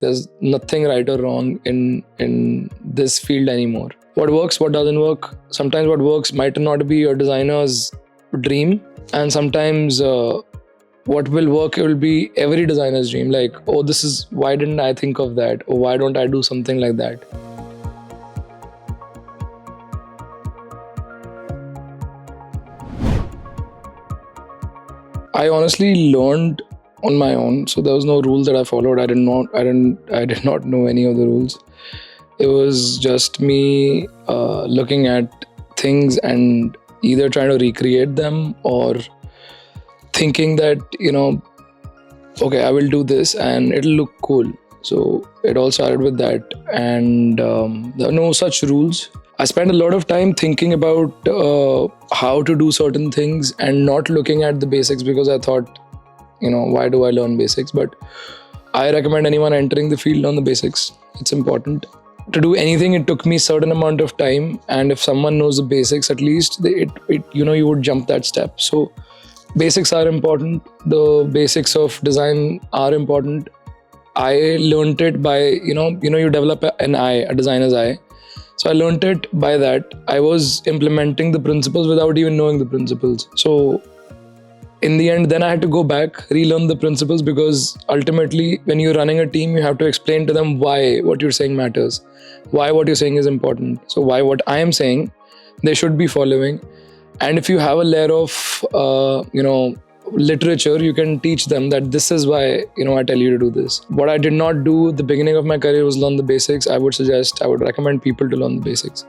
There's nothing right or wrong in this field anymore. What works, what doesn't work. Sometimes what works might not be your designer's dream, and sometimes what will work, it will be every designer's dream. Like, oh, this is, why didn't I think of that? Or why don't I do something like that? I honestly learned on my own, so there was no rules that I followed. I did not know any of the rules. It was just me looking at things and either trying to recreate them or thinking that, okay, I will do this and it'll look cool. So it all started with that, and there are no such rules. I spent a lot of time thinking about how to do certain things and not looking at the basics, because I thought, why do I learn basics? But I recommend anyone entering the field learn the basics. It's important. To do anything, it took me a certain amount of time, and if someone knows the basics, at least you would jump that step. So basics are important. The basics of design are important. I learned it by, you develop an eye, a designer's eye. So I learned it by that. I was implementing the principles without even knowing the principles. So in the end, then I had to go back, relearn the principles, because ultimately when you're running a team, you have to explain to them why what you're saying matters, why what you're saying is important. So why what I am saying, they should be following. And if you have a layer of, literature, you can teach them that this is why, I tell you to do this. What I did not do at the beginning of my career was learn the basics. I would recommend people to learn the basics.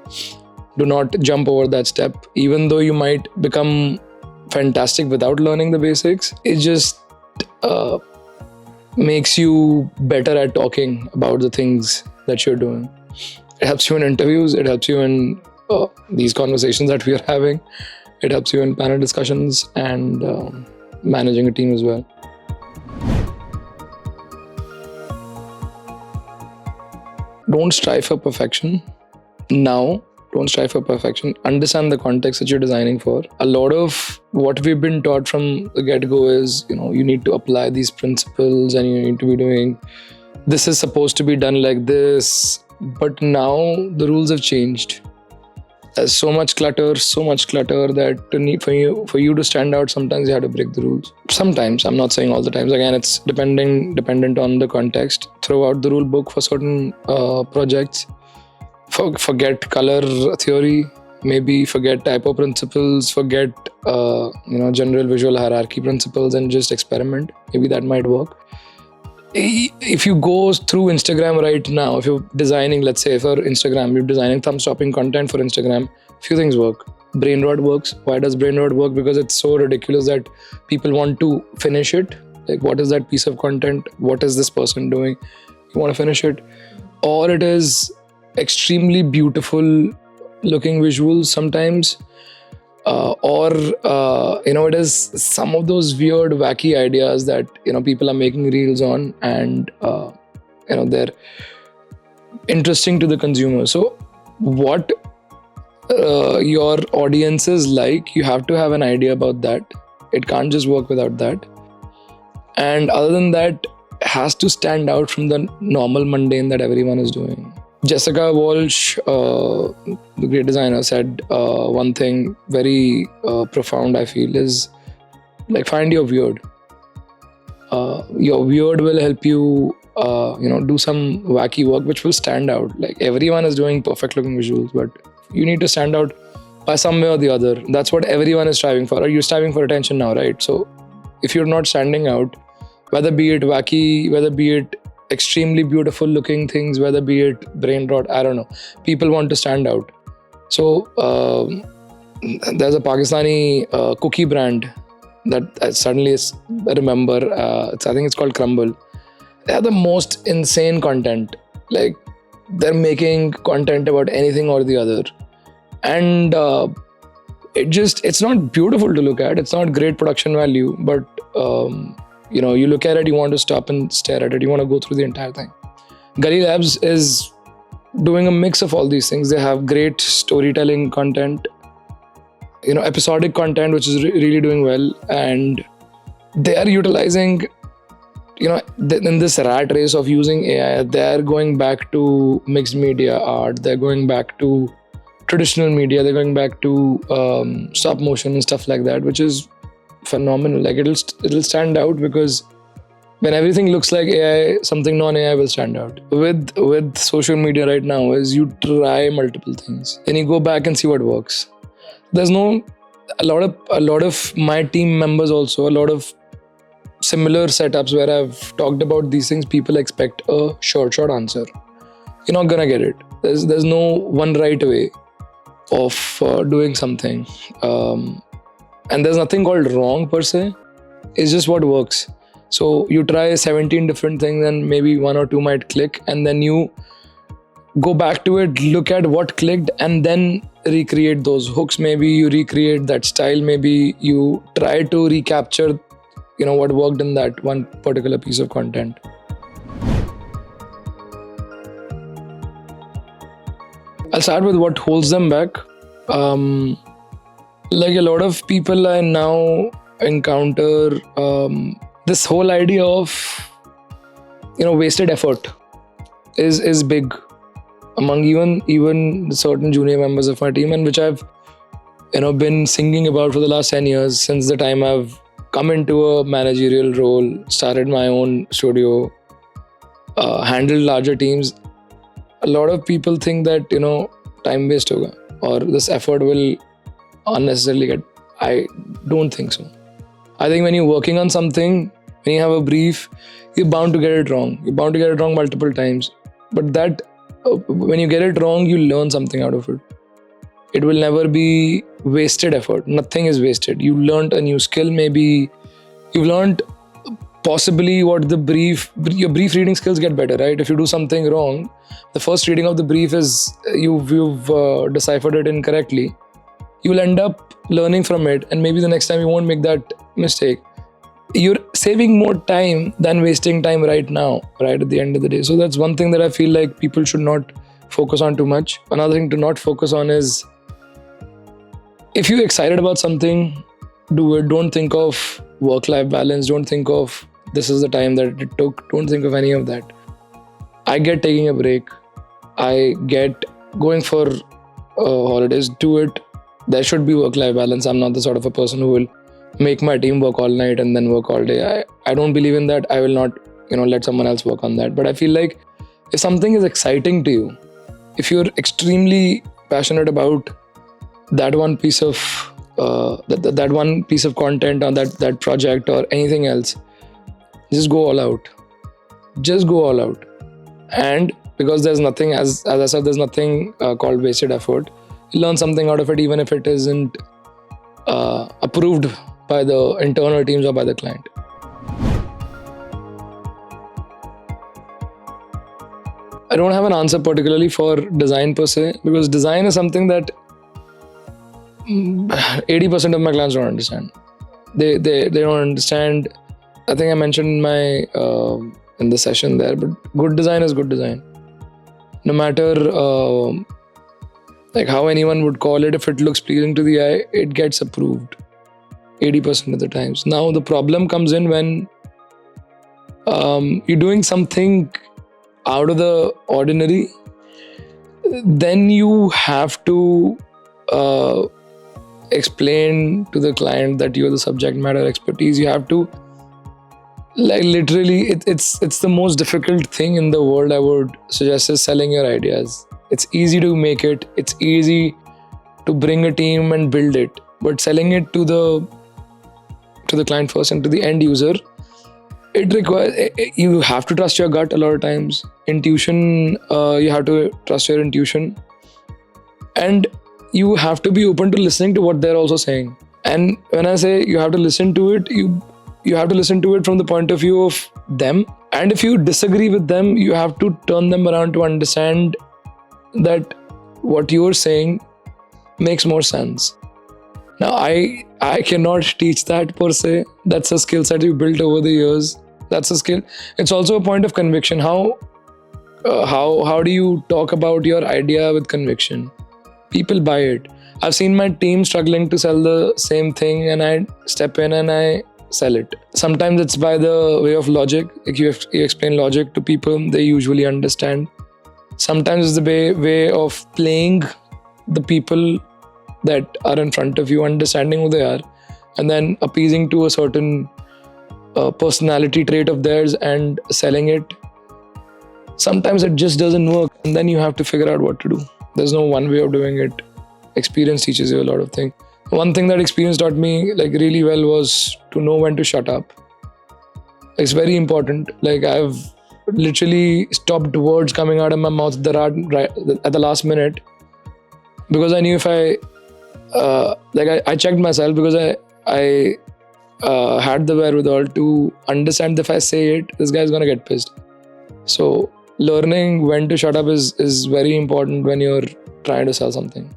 Do not jump over that step. Even though you might become fantastic without learning the basics, it just makes you better at talking about the things that you're doing. It helps you in interviews. It helps you in these conversations that we are having. It helps you in panel discussions and managing a team as well. Don't strive for perfection now. Don't strive for perfection. Understand the context that you're designing for. A lot of what we've been taught from the get-go is, you need to apply these principles and you need to be doing, this is supposed to be done like this. But now the rules have changed. There's so much clutter that for you to stand out, sometimes you have to break the rules. Sometimes, I'm not saying all the times. Again, it's dependent on the context. Throw out the rule book for certain projects. Forget color theory, maybe forget typo principles, forget general visual hierarchy principles, and just experiment. Maybe that might work. If you go through Instagram right now, if you're designing, let's say for Instagram, you're designing thumb-stopping content for Instagram, few things work. Brain rot works. Why does brain rot work? Because it's so ridiculous that people want to finish it. Like, what is that piece of content? What is this person doing? You want to finish it. Or it is extremely beautiful looking visuals sometimes. It is some of those weird, wacky ideas that, people are making reels on, and, they're interesting to the consumer. So what your audience is like, you have to have an idea about that. It can't just work without that. And other than that, it has to stand out from the normal mundane that everyone is doing. Jessica Walsh, the great designer, said one thing very profound, I feel, is like, find your weird. Your weird will help you, do some wacky work which will stand out. Like, everyone is doing perfect looking visuals, but you need to stand out by some way or the other. That's what everyone is striving for. Are you striving for attention now, right? So if you're not standing out, whether be it wacky, whether be it extremely beautiful looking things, whether be it brain rot, I don't know. People want to stand out. So there's a Pakistani cookie brand that I suddenly remember. I think it's called Crumble. They have the most insane content. Like, they're making content about anything or the other. And it's not beautiful to look at. It's not great production value, but you look at it, you want to stop and stare at it. You want to go through the entire thing. Gully Labs is doing a mix of all these things. They have great storytelling content, episodic content, which is really doing well. And they are utilizing, in this rat race of using AI, they're going back to mixed media art, they're going back to traditional media, they're going back to stop motion and stuff like that, which is phenomenal. Like it'll stand out, because when everything looks like AI, something non-AI will stand out. With social media right now is you try multiple things and you go back and see what works. There's no a lot of my team members also, a lot of similar setups where I've talked about these things, people expect a short answer. You're not gonna get it. There's no one right way of doing something, and there's nothing called wrong per se. It's just what works. So you try 17 different things and maybe one or two might click, and then you go back to it, look at what clicked, and then recreate those hooks. Maybe you recreate that style, maybe you try to recapture what worked in that one particular piece of content. I'll start with what holds them back. Like a lot of people I now encounter, this whole idea of wasted effort is big among even certain junior members of my team, and which I've been singing about for the last 10 years, since the time I've come into a managerial role, started my own studio, handled larger teams. A lot of people think that time waste hoga or this effort will unnecessarily get. I don't think so. I think when you're working on something, when you have a brief, you're bound to get it wrong. You're bound to get it wrong multiple times. But that when you get it wrong, you learn something out of it. It will never be wasted effort. Nothing is wasted. You learned a new skill. Maybe you've learned possibly what your brief reading skills get better, right? If you do something wrong, the first reading of the brief is you've deciphered it incorrectly. You'll end up learning from it, and maybe the next time you won't make that mistake. You're saving more time than wasting time right now, right at the end of the day. So that's one thing that I feel like people should not focus on too much. Another thing to not focus on is, if you're excited about something, do it. Don't think of work-life balance. Don't think of this is the time that it took. Don't think of any of that. I get taking a break. I get going for holidays. Do it. There should be work-life balance. I'm not the sort of a person who will make my team work all night and then work all day. I don't believe in that. I will not, let someone else work on that. But I feel like if something is exciting to you, if you're extremely passionate about that one piece of that one piece of content or that project or anything else, just go all out. Just go all out. And because there's nothing, as I said, there's nothing called wasted effort. You learn something out of it, even if it isn't approved by the internal teams or by the client. I don't have an answer particularly for design per se, because design is something that 80% of my clients don't understand. They don't understand. I think I mentioned in the session there, but good design is good design. No matter like how anyone would call it, if it looks pleasing to the eye, it gets approved 80% of the times. Now the problem comes in when you're doing something out of the ordinary, then you have to explain to the client that you're the subject matter expertise. You have to, like, literally, it's the most difficult thing in the world, I would suggest, is selling your ideas. It's easy to make it. It's easy to bring a team and build it. But selling it to the client first and to the end user, it requires, you have to trust your gut a lot of times. Intuition, you have to trust your intuition. And you have to be open to listening to what they're also saying. And when I say you have to listen to it, you have to listen to it from the point of view of them. And if you disagree with them, you have to turn them around to understand that what you're saying makes more sense. Now, I cannot teach that per se. That's a skill set you built over the years. That's a skill. It's also a point of conviction. How do you talk about your idea with conviction? People buy it. I've seen my team struggling to sell the same thing, and I step in and I sell it. Sometimes it's by the way of logic. Like you explain logic to people, they usually understand. Sometimes it's the way of playing the people that are in front of you, understanding who they are, and then appeasing to a certain personality trait of theirs and selling it. Sometimes it just doesn't work, and then you have to figure out what to do. There's no one way of doing it. Experience teaches you a lot of things. One thing that experience taught me like really well was to know when to shut up. It's very important. Like I've literally stopped words coming out of my mouth at the last minute, because I knew if I checked myself, because I had the wherewithal to understand that if I say it, this guy's gonna get pissed. So learning when to shut up is very important when you're trying to sell something,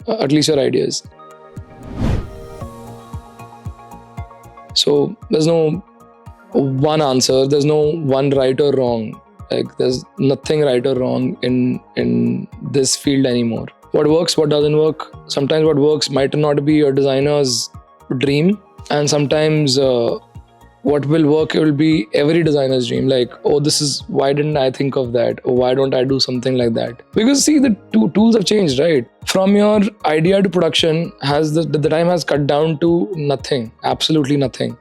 at least your ideas. So there's no one answer, there's no one right or wrong. Like there's nothing right or wrong in this field anymore. What works, what doesn't work. Sometimes what works might not be your designer's dream, and sometimes what will work, it will be every designer's dream. Like, oh, this is, why didn't I think of that? Or why don't I do something like that? Because see, the tools have changed, right? From your idea to production, the time has cut down to nothing, absolutely nothing.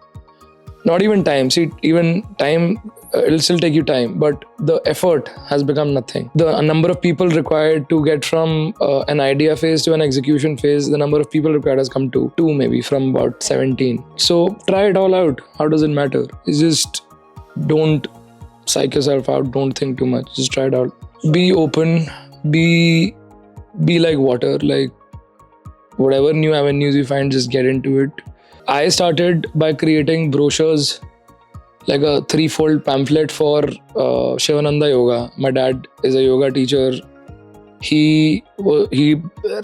Not even time. See, even time, it'll still take you time, but the effort has become nothing. The number of people required to get from an idea phase to an execution phase, the number of people required has come to 2 maybe from about 17. So try it all out. How does it matter? It's just don't psych yourself out. Don't think too much. Just try it out. Be open. Be like water. Like whatever new avenues you find, just get into it. I started by creating brochures, like a 3-fold pamphlet for Shivananda Yoga. My dad is a yoga teacher. He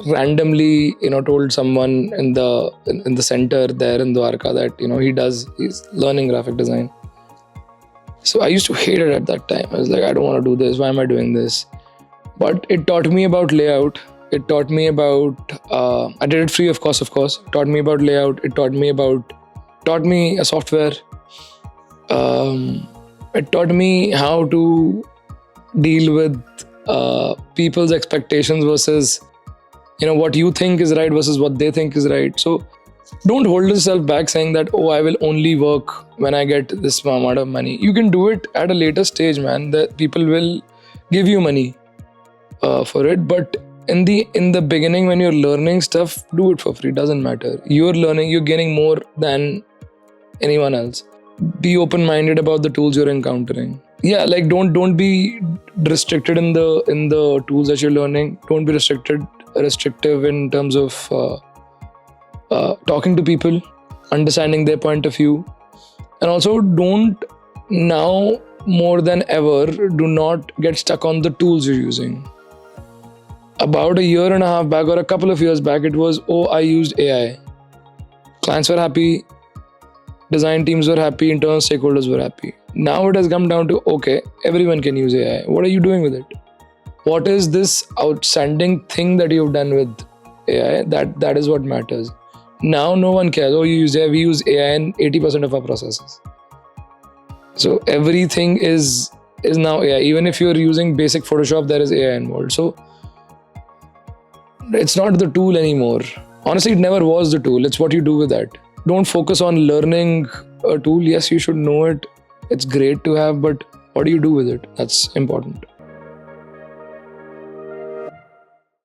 randomly, told someone in the center there in Dwarka that he's learning graphic design. So I used to hate it at that time. I was like, I don't want to do this. Why am I doing this? But it taught me about layout. It taught me about, I did it free, of course. Taught me about layout. It taught me a software. It taught me how to deal with people's expectations versus, what you think is right versus what they think is right. So don't hold yourself back saying that, oh, I will only work when I get this amount of money. You can do it at a later stage, man. That people will give you money for it, but in the beginning, when you're learning stuff, do it for free. Doesn't matter. You're learning, you're gaining more than anyone else. Be open-minded about the tools you're encountering. Yeah, like don't be restricted in the tools that you're learning. Don't be restrictive in terms of talking to people, understanding their point of view, and also don't, now more than ever, do not get stuck on the tools you're using. About a year and a half back or a couple of years back, it was, oh, I used AI. Clients were happy, design teams were happy, internal stakeholders were happy. Now it has come down to, okay, everyone can use AI. What are you doing with it? What is this outstanding thing that you've done with AI? That is what matters. Now no one cares. Oh, you use AI. We use AI in 80% of our processes. So everything is now AI. Even if you're using basic Photoshop, there is AI involved. So it's not the tool anymore. Honestly, it never was the tool. It's what you do with that. Don't focus on learning a tool. Yes, you should know it. It's great to have, but what do you do with it? That's important.